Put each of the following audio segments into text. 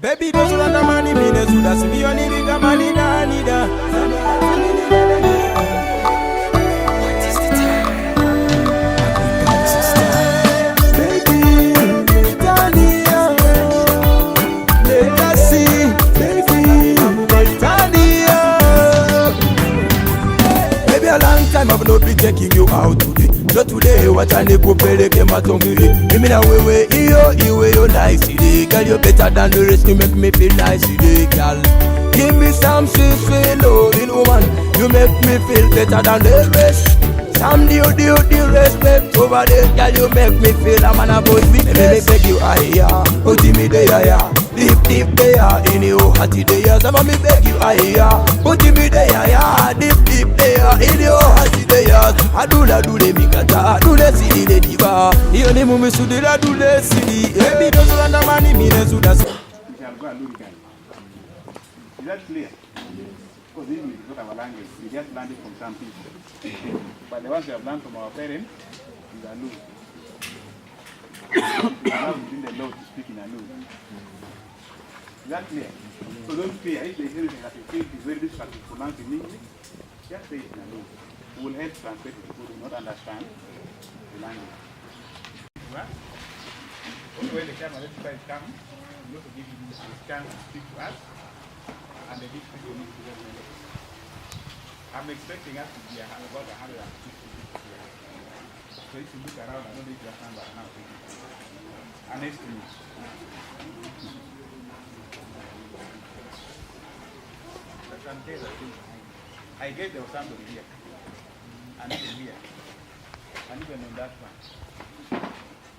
Baby, don't you want the money? Me no suda, see me you need it, money da nida. What is the time? Baby, Tania, let us see. Baby, Tania. Baby, a long time I've not been taking you out today. So today, what I need to pay the game at home. Give me that way, you nice today. Girl, you better than the rest, you make me feel nice today, girl. Give me some sweet loving woman. You make me feel better than the rest. Some the respect over there, girl, you make me feel a man a boy with me. Me beg you higher, put me there, deep there, in your heart there. Some of me beg you higher, put me there, deep there, in your heart there. Adula dule mikata, dule sidi de diva. Iyo ni mumi sudira dule sidi. Baby don't you want the money, me ne suda. You shall go and look at it. Is that clear? Because this is not our language. We just learned it from some people. But the ones we have learned from our parents is Alu. We are now within the law to speak in Alu. Is that clear? So don't fear. If there is anything that you feel is very difficult to pronounce in English, just say it in Alu. We will help translate it to people who do not understand the language. Right? Only when the camera is coming, we also give you this chance to speak to us, and the big people need to get ready. I'm expecting us to be about 150 people here. So if you look around, I don't know if you have found that now. An estimate. I can tell you, I guess there was somebody here, and even here, and even on that one.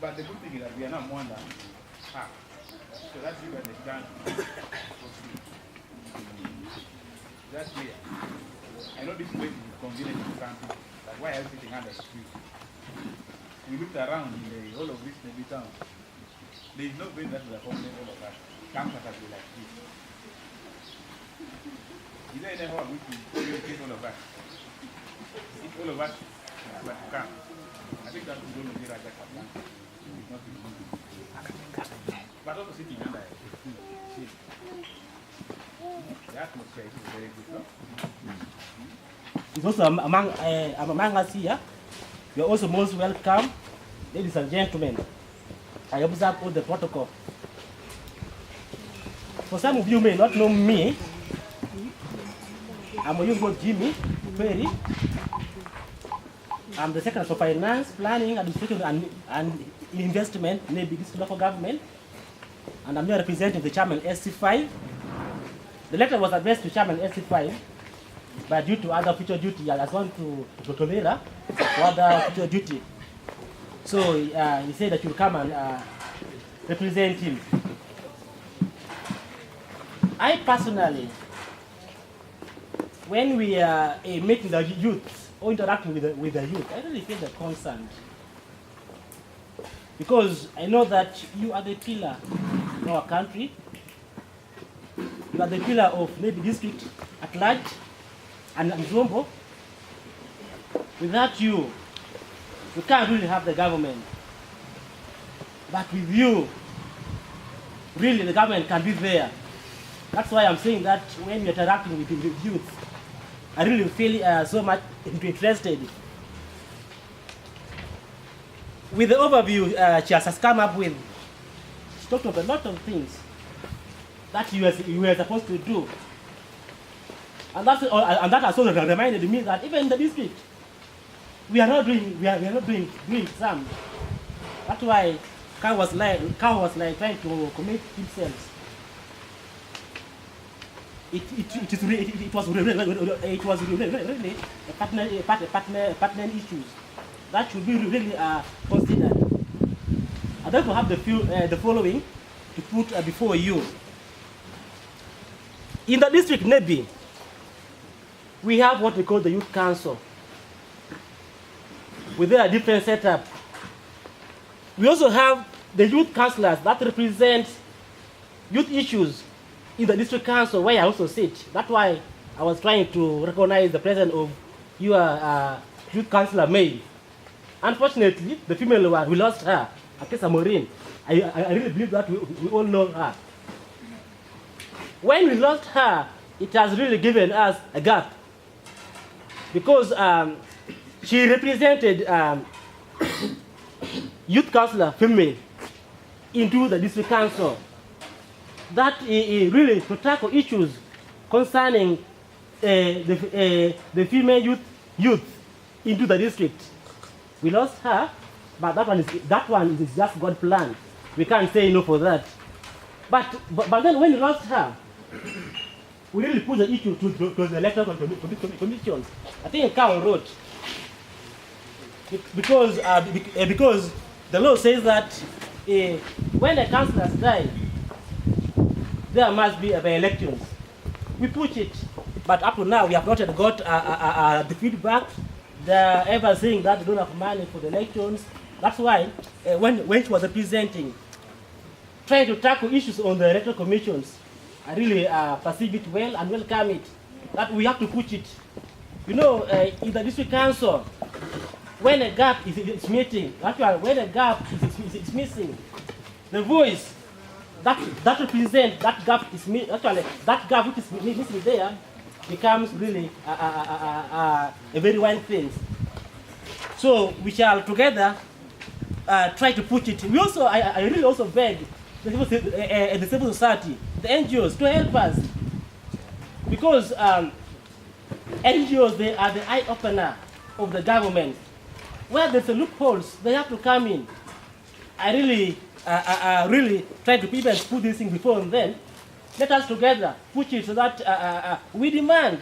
But the good thing is that we are not more than half. So that's you understand. That's clear. I know this place is convenient to some people, but why are you sitting under the tree? We looked around in the whole of this Nebbi town. There is no place that will accommodate all of us. Campus has been like this. Is there any how we can take all of us? If all of us were to come, I think that would only be like a couple. It's not easy. But also sitting under a tree. The atmosphere is very good, no? It's also among us here. You are also most welcome, ladies and gentlemen. I observe all the protocol. For some of you may not know me. I'm Oyungo Jimmy Perry. I'm the Secretary for Finance, Planning, Administration, and Investment in the biggest local government. And I'm here representing the Chairman SC5. The letter was addressed to Chairman SC5. But due to other future duty, I just want to Totonela for other future duty. So he said that you'll come and represent him. I personally, when we are meeting the youth or interacting with the youth, I really feel the concern. Because I know that you are the pillar in our country. You are the pillar of Nebbi district at large. And Zombo, without you, we can't really have the government. But with you, really the government can be there. That's why I'm saying that when you're interacting with youth, I really feel so much interested. With the overview she has come up with, she talked about a lot of things that you were supposed to do. And that also reminded me that even in the district, we are not doing some. That's why Cow was like trying to commit himself. It was really a partner issues that should be really considered. I'd like to have the following to put before you. In the district Nebbi, we have what we call the Youth Council. With their different setup. We also have the youth councillors that represent youth issues in the district council where I also sit. That's why I was trying to recognize the presence of your youth councillor May. Unfortunately, the female one, we lost her, Akesa Maureen. I really believe that we all know her. when we lost her, it has really given us a gap. Because she represented youth councillor female into the district council. That really to tackle issues concerning the female youth into the district. We lost her, but that one is just God's plan. We can't say no for that. But then when we lost her, we really put the issue to the electoral commissions. I think Carol wrote, because the law says that when a councillor dies, there must be elections. We push it, but up to now we have not yet got the feedback. They're ever saying that they don't have money for the elections. That's why when she was representing, trying to tackle issues on the electoral commissions, I really perceive it well and welcome it. That we have to push it. You know, in the district council, when a gap is meeting, actually when a gap is missing, the voice that represents that gap is actually that gap which is missing there becomes really a very wide thing. So we shall together try to push it. We also, I really also beg the civil society, the NGOs, to help us, because NGOs, they are the eye opener of the government. Where there's a loopholes, they have to come in. I really try to people put this thing before and then. Let us together push it so that we demand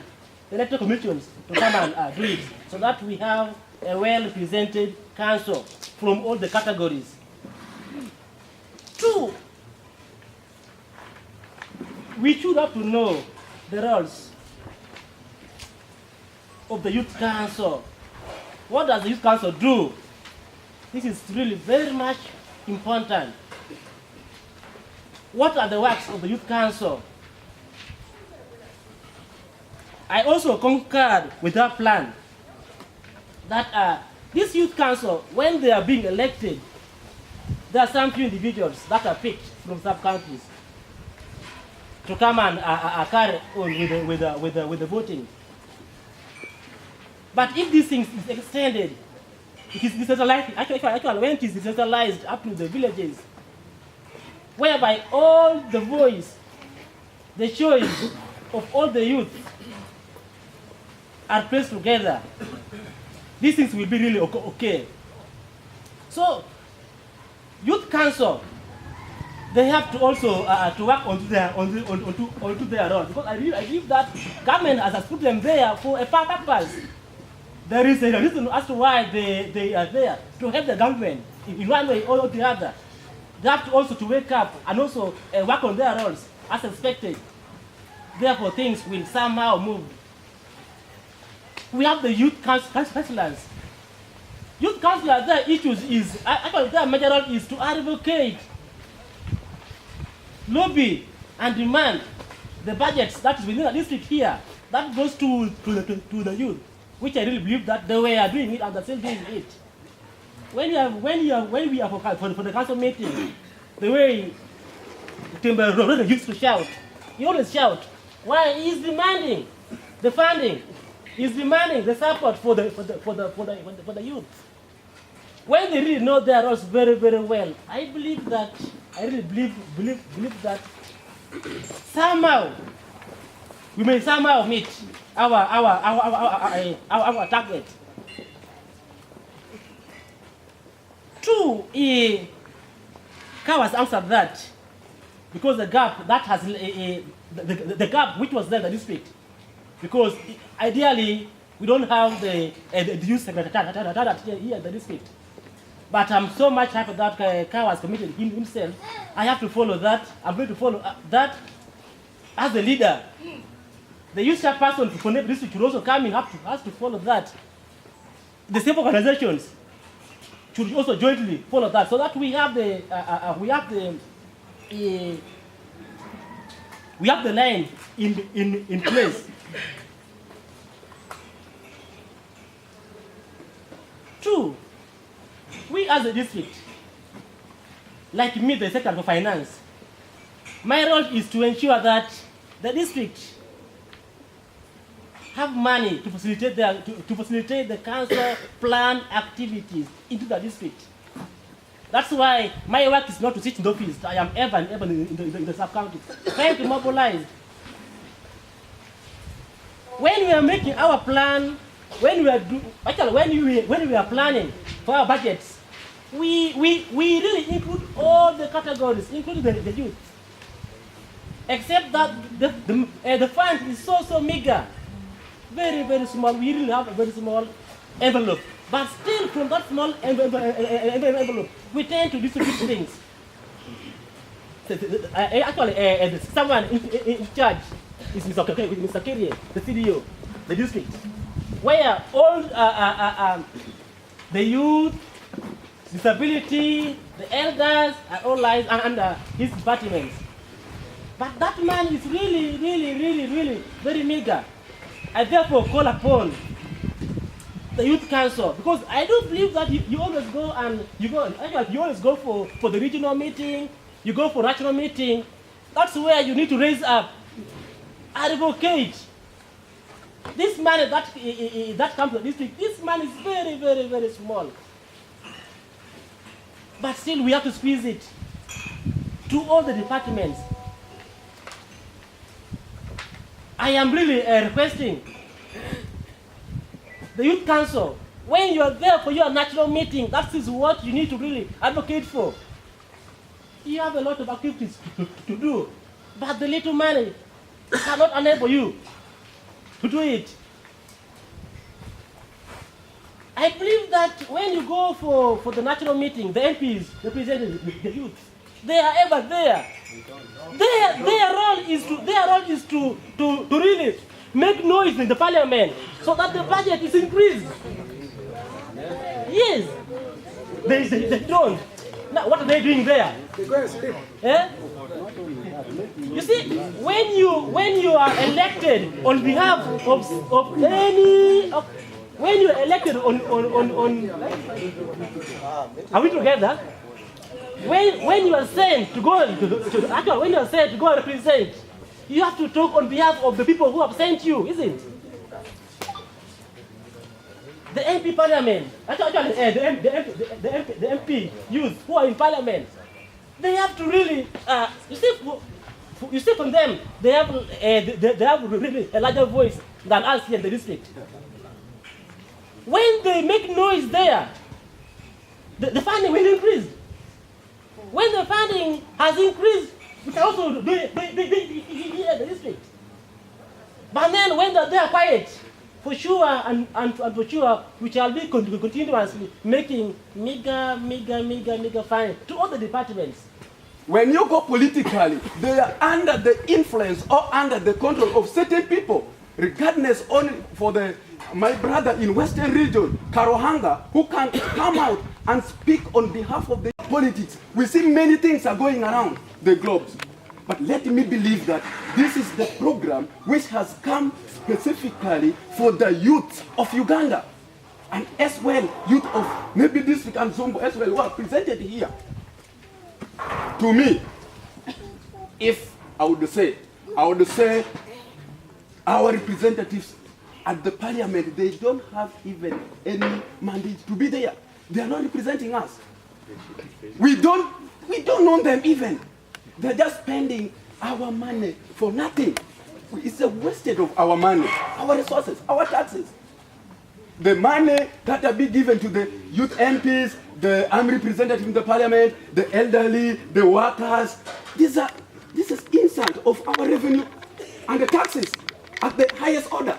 the electoral commissions to come and do it, so that we have a well-represented council from all the categories. 2, we should have to know the roles of the youth council. What does the youth council do? This is really very much important. What are the works of the youth council? I also concurred with that plan that this youth council, when they are being elected, there are some few individuals that are picked from sub-counties to come and carry on with the voting. But if this thing is extended, it is decentralized. Actually, when it is decentralized up to the villages, whereby all the voice, the choice of all the youth are placed together, these things will be really okay. So, youth council, they have to also to work onto their role, because I believe that government has put them there for a purpose. There is a reason as to why they are there, to help the government in one way or the other. They have to also to wake up and also work on their roles as expected. Therefore, things will somehow move. We have the youth councillors. Youth councillors, their issues is, actually their major role is to advocate, lobby, and demand the budgets that is within the district here, that goes to the youth, which I really believe that they were doing it and they're still doing it. When we are for the council meeting, the way Timber used to shout, he always shout, why he's demanding the funding, he's demanding the support for the youth. When they really know their roles very, very well, I really believe that somehow we may somehow meet our target. 2, Kawas answered that, because the gap that has the gap which was there in the district, because ideally we don't have the youth secretariat here in the district. But I'm so much happy that Kawas committed himself. I have to follow that. I'm going to follow that as a leader. The youth chairperson for Nebbi district should also come in, has to follow that. The same organizations should also jointly follow that, so that we have the line in place. 2, we as a district, like me, the Secretary for Finance, my role is to ensure that the district have money to facilitate to facilitate the council plan activities into the district. That's why my work is not to sit in the office. I am ever and ever in the sub-county, trying to mobilize. When we are making our plan, when we are planning for our budgets, we really include all the categories, including the youth. Except that the fund is so meager, very small. We really have a very small envelope. But still, from that small envelope, we tend to distribute things. Actually, someone in charge is Mr. Kirie, the CDO, the district, where all the youth, disability, the elders are all lies under his departments. But that man is really very meager. I therefore call upon the youth council, because I do believe that you always go and you always go for the regional meeting, you go for national meeting. That's where you need to raise up, advocate. This money that comes to the district, this money is very small. But still we have to squeeze it to all the departments. I am really requesting the youth council, when you are there for your national meeting, that is what you need to really advocate for. You have a lot of activities to do, but the little money cannot enable you to do it. I believe that when you go for the national meeting, the MPs representing the youth, they are ever there. Their role is to really make noise in the parliament so that the budget is increased. Yes. They don't. Now, what are they doing there? Eh? You see, when you are elected on behalf of any, when you are elected on are we together? When you are sent to go actually when you are sent to go and represent, you have to talk on behalf of the people who have sent you, isn't it? The MP parliament, actually the MP youth who are in parliament, they have to really, you see from them, they have really a larger voice than us here in the district. When they make noise there, the funding will increase. When the funding has increased, we can also do it here in the district. But then when they are quiet, for sure and for sure, we shall be continuously making meager fine to all the departments. When you go politically, they are under the influence or under the control of certain people, regardless only for my brother in Western region, Karohanga, who can come out and speak on behalf of the politics. We see many things are going around the globe. But let me believe that this is the program which has come specifically for the youth of Uganda. And as well, youth of Nebbi district and Zombo as well, who are presented here. To me, if I would say our representatives at the parliament, they don't have even any mandate to be there. They are not representing us. We don't know them even. They're just spending our money for nothing. It's a wastage of our money, our resources, our taxes. The money that are being given to the youth MPs, the army representatives in the parliament, the elderly, the workers, this is insult of our revenue and the taxes at the highest order.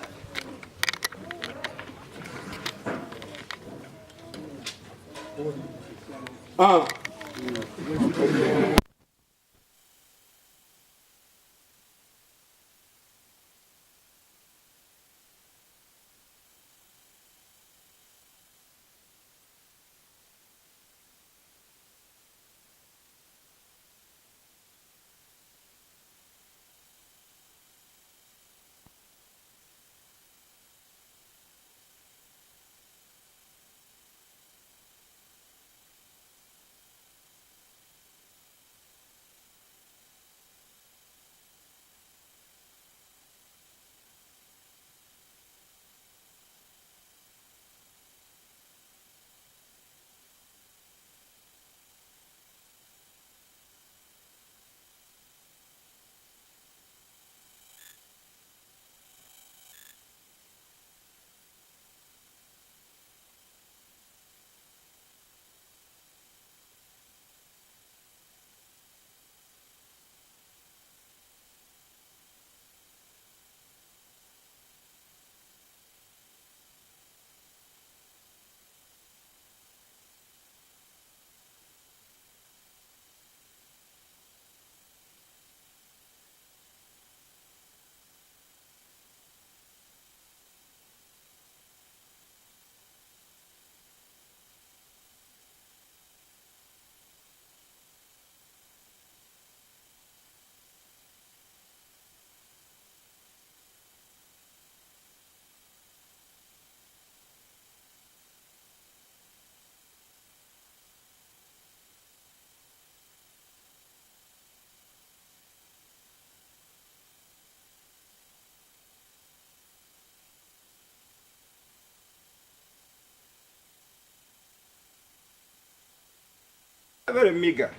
Very meager.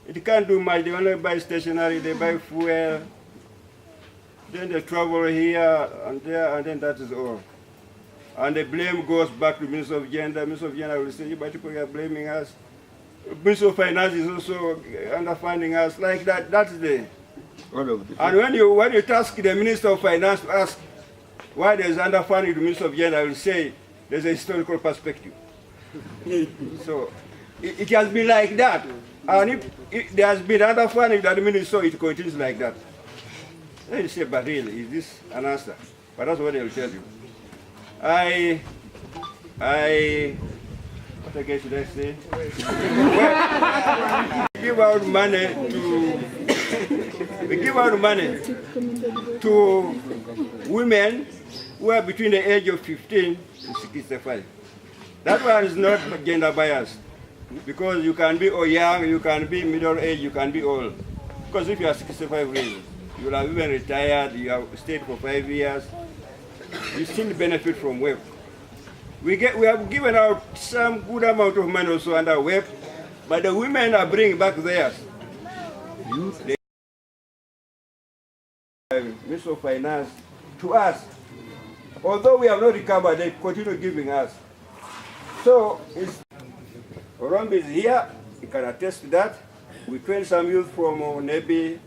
It can't do much. They only buy stationery, they buy fuel, then they travel here and there, and then that is all. And the blame goes back to Minister of Gender. Minister of Gender will say, you people are blaming us. Minister of Finance is also underfunding us. Like that, that's the... And when you task the Minister of Finance to ask why there's underfunding to Minister of Gender, I will say there's a historical perspective. So it has been like that. And if there has been underfunding that the minister, it continues like that. Then you say, but really, is this an answer? But that's what they will tell you. What again should I say? We give out money to women who are between the age of 15 to 65. That one is not gender biased, because you can be young, you can be middle age, you can be old. Because if you are 65 years, you will have even retired, you have stayed for 5 years, you still benefit from WEP. We have given out some good amount of money also under WEP, but the women are bringing back theirs. Minister of Finance to us, although we have not recovered, they continue giving us. So, Orombi is here, he can attest to that. We trained some youth from Nebbi,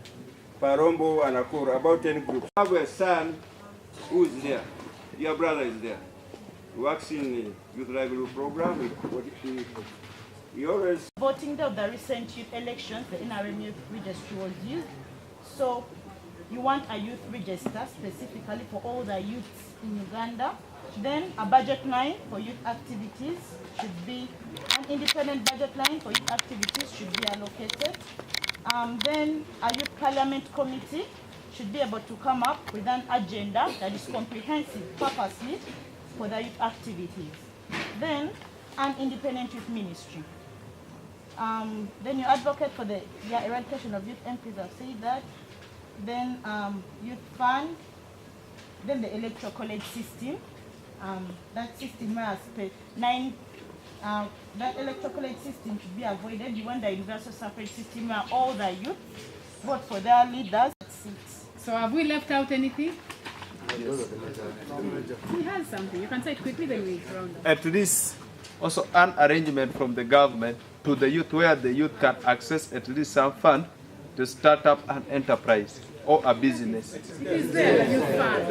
Parombo, and Akura, about 10 groups. I have a son who is there. Your brother is there. He works in the Youth Livelihood Program. He always... Voting day of the recent youth elections, the NRM youth registry was used. So, you want a youth register specifically for all the youths in Uganda. Then a budget line for youth activities should be, an independent budget line for youth activities should be allocated. Then a youth parliament committee should be able to come up with an agenda that is comprehensive, purposely, for the youth activities. Then an independent youth ministry. Then you advocate for the eradication of youth MPs, I've said that. Then youth fund. Then the electoral college system. That system has that electoral college system should be avoided. You want the universal suffrage system where all the youth vote for their leaders. So have we left out anything? Yes. He has something. You can say it quickly, then we round up. To this, also an arrangement from the government to the youth, where the youth can access at least some fund to start up an enterprise or a business. Is there a youth fund?